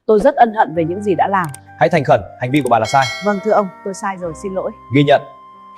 Tôi rất ân hận về những gì đã làm. Hãy thành khẩn, hành vi của bà là sai. Vâng thưa ông, tôi sai rồi, xin lỗi. Ghi nhận.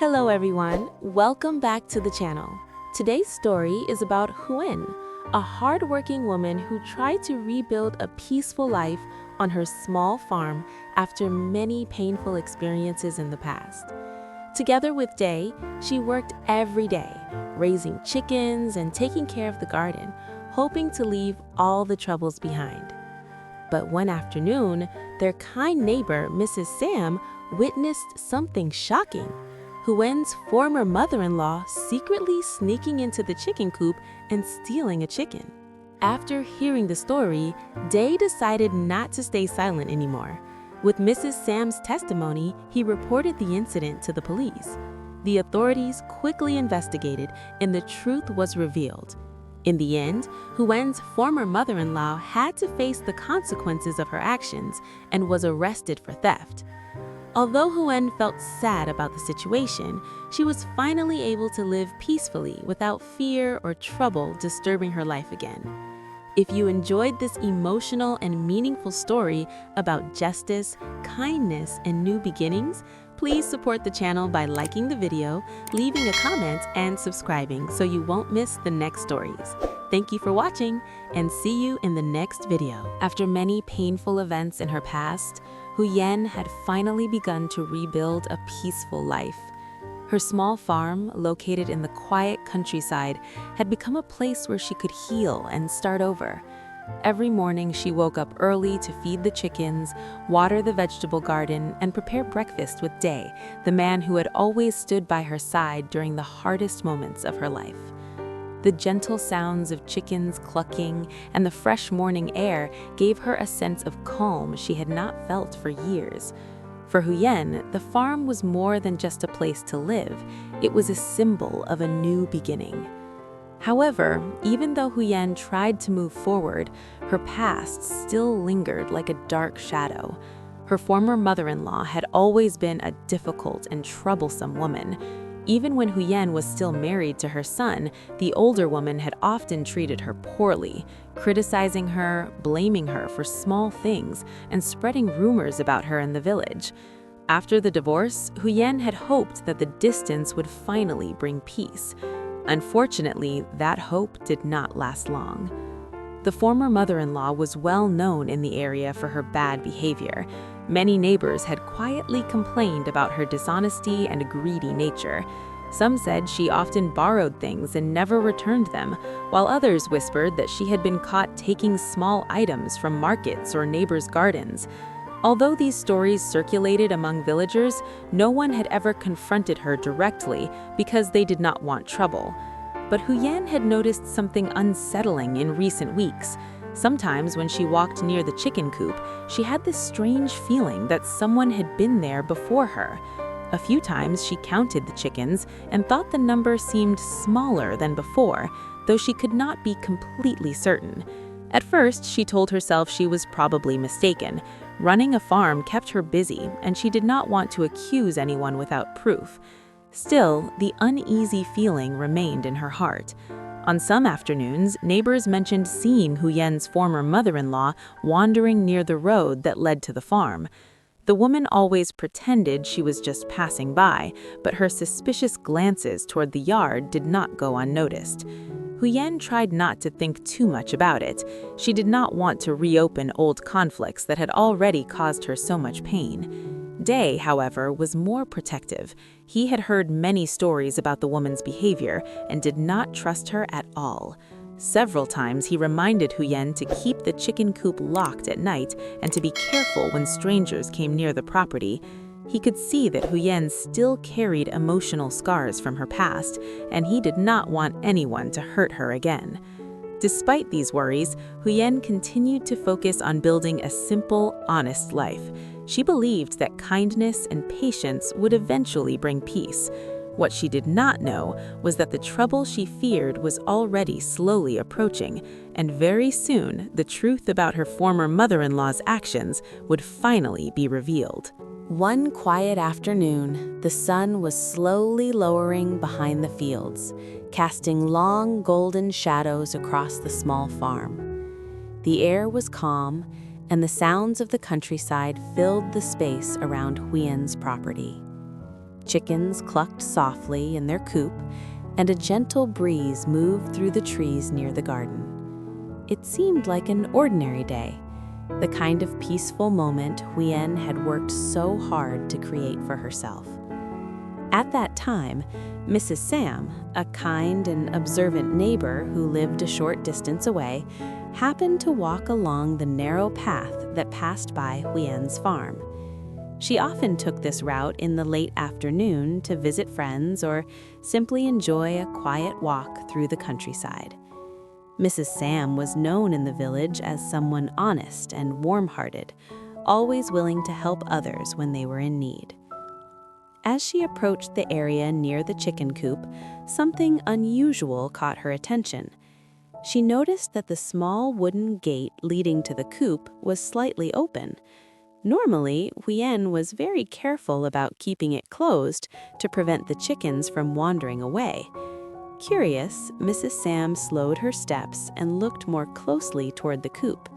Hello everyone, welcome back to the channel. Today's story is about Huyen, a hardworking woman who tried to rebuild a peaceful life on her small farm after many painful experiences in the past. Together with Day, she worked every day, raising chickens and taking care of the garden, hoping to leave all the troubles behind. But one afternoon, their kind neighbor, Mrs. Sam, witnessed something shocking. Huyen's former mother-in-law secretly sneaking into the chicken coop and stealing a chicken. After hearing the story, Day decided not to stay silent anymore. With Mrs. Sam's testimony, he reported the incident to the police. The authorities quickly investigated, and the truth was revealed. In the end, Huyen's former mother-in-law had to face the consequences of her actions and was arrested for theft. Although Huyen felt sad about the situation, she was finally able to live peacefully without fear or trouble disturbing her life again. If you enjoyed this emotional and meaningful story about justice, kindness, and new beginnings, please support the channel by liking the video, leaving a comment, and subscribing so you won't miss the next stories. Thank you for watching, and see you in the next video. After many painful events in her past, Huyen had finally begun to rebuild a peaceful life. Her small farm, located in the quiet countryside, had become a place where she could heal and start over. Every morning, she woke up early to feed the chickens, water the vegetable garden, and prepare breakfast with Day, the man who had always stood by her side during the hardest moments of her life. The gentle sounds of chickens clucking and the fresh morning air gave her a sense of calm she had not felt for years. For Huyen, the farm was more than just a place to live. It was a symbol of a new beginning. However, even though Huyen tried to move forward, her past still lingered like a dark shadow. Her former mother-in-law had always been a difficult and troublesome woman. Even when Huyen was still married to her son, the older woman had often treated her poorly, criticizing her, blaming her for small things, and spreading rumors about her in the village. After the divorce, Huyen had hoped that the distance would finally bring peace. Unfortunately, that hope did not last long. The former mother-in-law was well known in the area for her bad behavior. Many neighbors had quietly complained about her dishonesty and greedy nature. Some said she often borrowed things and never returned them, while others whispered that she had been caught taking small items from markets or neighbors' gardens. Although these stories circulated among villagers, no one had ever confronted her directly because they did not want trouble. But Huyen had noticed something unsettling in recent weeks. Sometimes when she walked near the chicken coop, she had this strange feeling that someone had been there before her. A few times she counted the chickens and thought the number seemed smaller than before, though she could not be completely certain. At first, she told herself she was probably mistaken. Running a farm kept her busy, and she did not want to accuse anyone without proof. Still, the uneasy feeling remained in her heart. On some afternoons, neighbors mentioned seeing Huyen's former mother-in-law wandering near the road that led to the farm. The woman always pretended she was just passing by, but her suspicious glances toward the yard did not go unnoticed. Huyen tried not to think too much about it. She did not want to reopen old conflicts that had already caused her so much pain. Day, however, was more protective. He had heard many stories about the woman's behavior and did not trust her at all. Several times he reminded Huyen to keep the chicken coop locked at night and to be careful when strangers came near the property. He could see that Huyen still carried emotional scars from her past, and he did not want anyone to hurt her again. Despite these worries, Huyen continued to focus on building a simple, honest life. She believed that kindness and patience would eventually bring peace. What she did not know was that the trouble she feared was already slowly approaching, and very soon the truth about her former mother-in-law's actions would finally be revealed. One quiet afternoon, the sun was slowly lowering behind the fields, casting long golden shadows across the small farm. The air was calm, and the sounds of the countryside filled the space around Huyen's property. Chickens clucked softly in their coop, and a gentle breeze moved through the trees near the garden. It seemed like an ordinary day, the kind of peaceful moment Huyen had worked so hard to create for herself. At that time, Mrs. Sam, a kind and observant neighbor who lived a short distance away, happened to walk along the narrow path that passed by Huyen's farm. She often took this route in the late afternoon to visit friends or simply enjoy a quiet walk through the countryside. Mrs. Sam was known in the village as someone honest and warm-hearted, always willing to help others when they were in need. As she approached the area near the chicken coop, something unusual caught her attention. She noticed that the small wooden gate leading to the coop was slightly open. Normally, Huyen was very careful about keeping it closed to prevent the chickens from wandering away. Curious, Mrs. Sam slowed her steps and looked more closely toward the coop.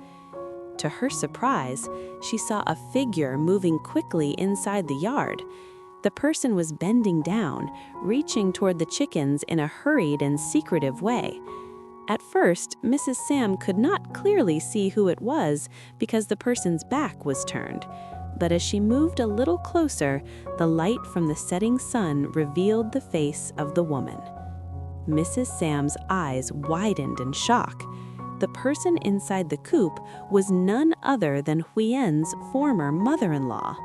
To her surprise, she saw a figure moving quickly inside the yard. The person was bending down, reaching toward the chickens in a hurried and secretive way. At first, Mrs. Sam could not clearly see who it was because the person's back was turned. But as she moved a little closer, the light from the setting sun revealed the face of the woman. Mrs. Sam's eyes widened in shock. The person inside the coop was none other than Huyen's former mother-in-law.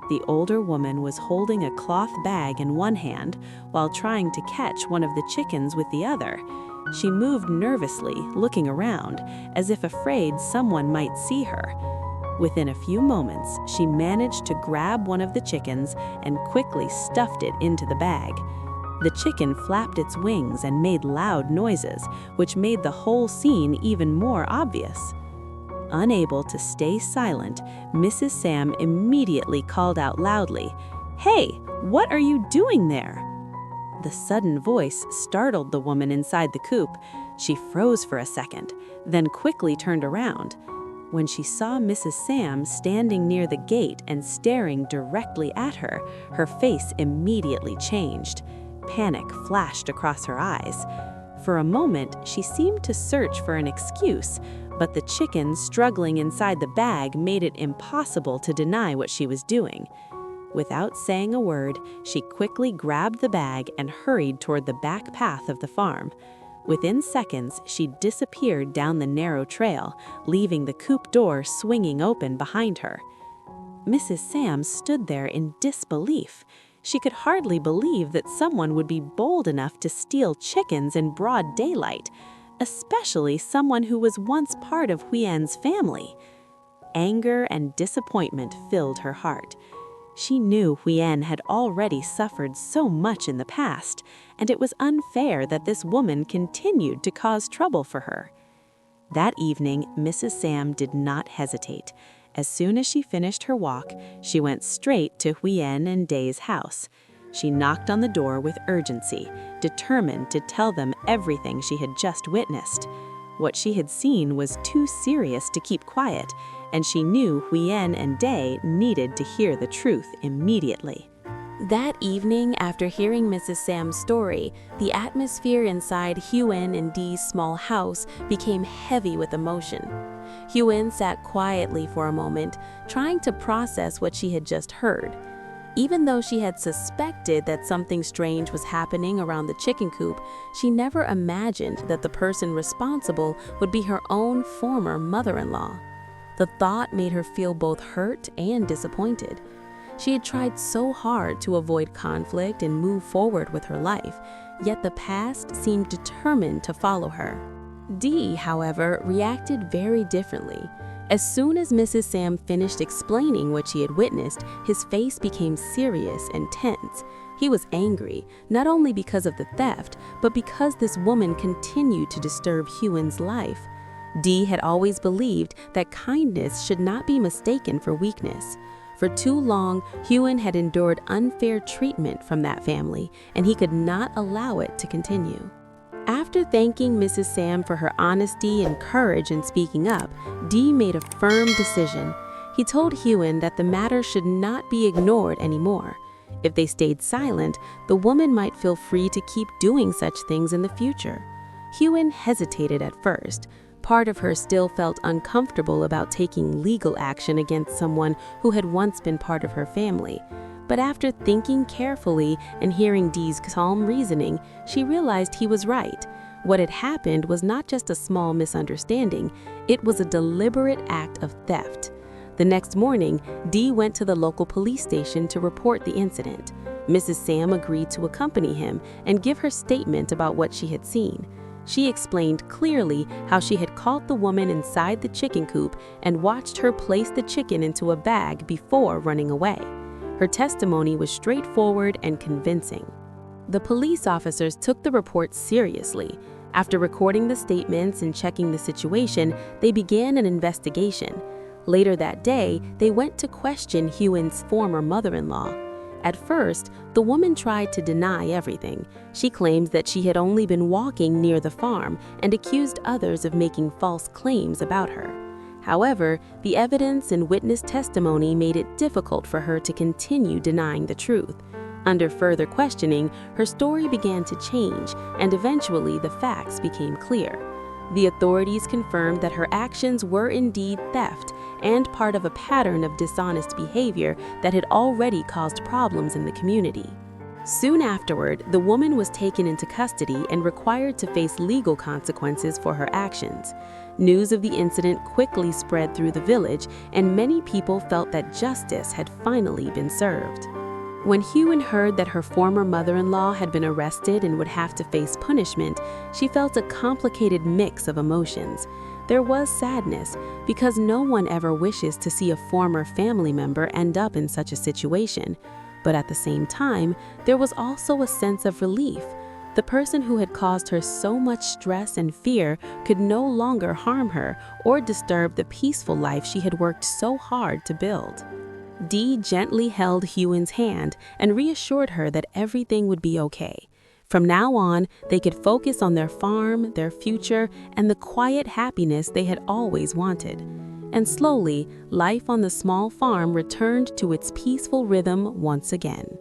The older woman was holding a cloth bag in one hand while trying to catch one of the chickens with the other. She moved nervously, looking around, as if afraid someone might see her. Within a few moments, she managed to grab one of the chickens and quickly stuffed it into the bag. The chicken flapped its wings and made loud noises, which made the whole scene even more obvious. Unable to stay silent, Mrs. Sam immediately called out loudly, "Hey, what are you doing there?" The sudden voice startled the woman inside the coop. She froze for a second, then quickly turned around. When she saw Mrs. Sam standing near the gate and staring directly at her, her face immediately changed. Panic flashed across her eyes. For a moment, she seemed to search for an excuse, but the chicken struggling inside the bag made it impossible to deny what she was doing. Without saying a word, she quickly grabbed the bag and hurried toward the back path of the farm. Within seconds, she disappeared down the narrow trail, leaving the coop door swinging open behind her. Mrs. Sam stood there in disbelief. She could hardly believe that someone would be bold enough to steal chickens in broad daylight, especially someone who was once part of Huyen's family. Anger and disappointment filled her heart. She knew Huyen had already suffered so much in the past, and it was unfair that this woman continued to cause trouble for her. That evening, Mrs. Sam did not hesitate. As soon as she finished her walk, she went straight to Huyen and Day's house. She knocked on the door with urgency, determined to tell them everything she had just witnessed. What she had seen was too serious to keep quiet, and she knew Huyen and Day needed to hear the truth immediately. That evening, after hearing Mrs. Sam's story, the atmosphere inside Huyen and Dee's small house became heavy with emotion. Huyen sat quietly for a moment, trying to process what she had just heard. Even though she had suspected that something strange was happening around the chicken coop, she never imagined that the person responsible would be her own former mother-in-law. The thought made her feel both hurt and disappointed. She had tried so hard to avoid conflict and move forward with her life, yet the past seemed determined to follow her. Dee, however, reacted very differently. As soon as Mrs. Sam finished explaining what she had witnessed, his face became serious and tense. He was angry, not only because of the theft, but because this woman continued to disturb Huyen's life. Dee had always believed that kindness should not be mistaken for weakness. For too long, Huyen had endured unfair treatment from that family, and he could not allow it to continue. After thanking Mrs. Sam for her honesty and courage in speaking up, Dee made a firm decision. He told Huyen that the matter should not be ignored anymore. If they stayed silent, the woman might feel free to keep doing such things in the future. Huyen hesitated at first. Part of her still felt uncomfortable about taking legal action against someone who had once been part of her family. But after thinking carefully and hearing Dee's calm reasoning, she realized he was right. What had happened was not just a small misunderstanding, it was a deliberate act of theft. The next morning, Dee went to the local police station to report the incident. Mrs. Sam agreed to accompany him and give her statement about what she had seen. She explained clearly how she had caught the woman inside the chicken coop and watched her place the chicken into a bag before running away. Her testimony was straightforward and convincing. The police officers took the report seriously. After recording the statements and checking the situation, they began an investigation. Later that day, they went to question Huyen's former mother-in-law. At first, the woman tried to deny everything. She claimed that she had only been walking near the farm and accused others of making false claims about her. However, the evidence and witness testimony made it difficult for her to continue denying the truth. Under further questioning, her story began to change, and eventually the facts became clear. The authorities confirmed that her actions were indeed theft and part of a pattern of dishonest behavior that had already caused problems in the community. Soon afterward, the woman was taken into custody and required to face legal consequences for her actions. News of the incident quickly spread through the village, and many people felt that justice had finally been served. When Huyen heard that her former mother-in-law had been arrested and would have to face punishment, she felt a complicated mix of emotions. There was sadness, because no one ever wishes to see a former family member end up in such a situation. But at the same time, there was also a sense of relief. The person who had caused her so much stress and fear could no longer harm her or disturb the peaceful life she had worked so hard to build. Dee gently held Huyen's hand and reassured her that everything would be okay. From now on, they could focus on their farm, their future, and the quiet happiness they had always wanted. And slowly, life on the small farm returned to its peaceful rhythm once again.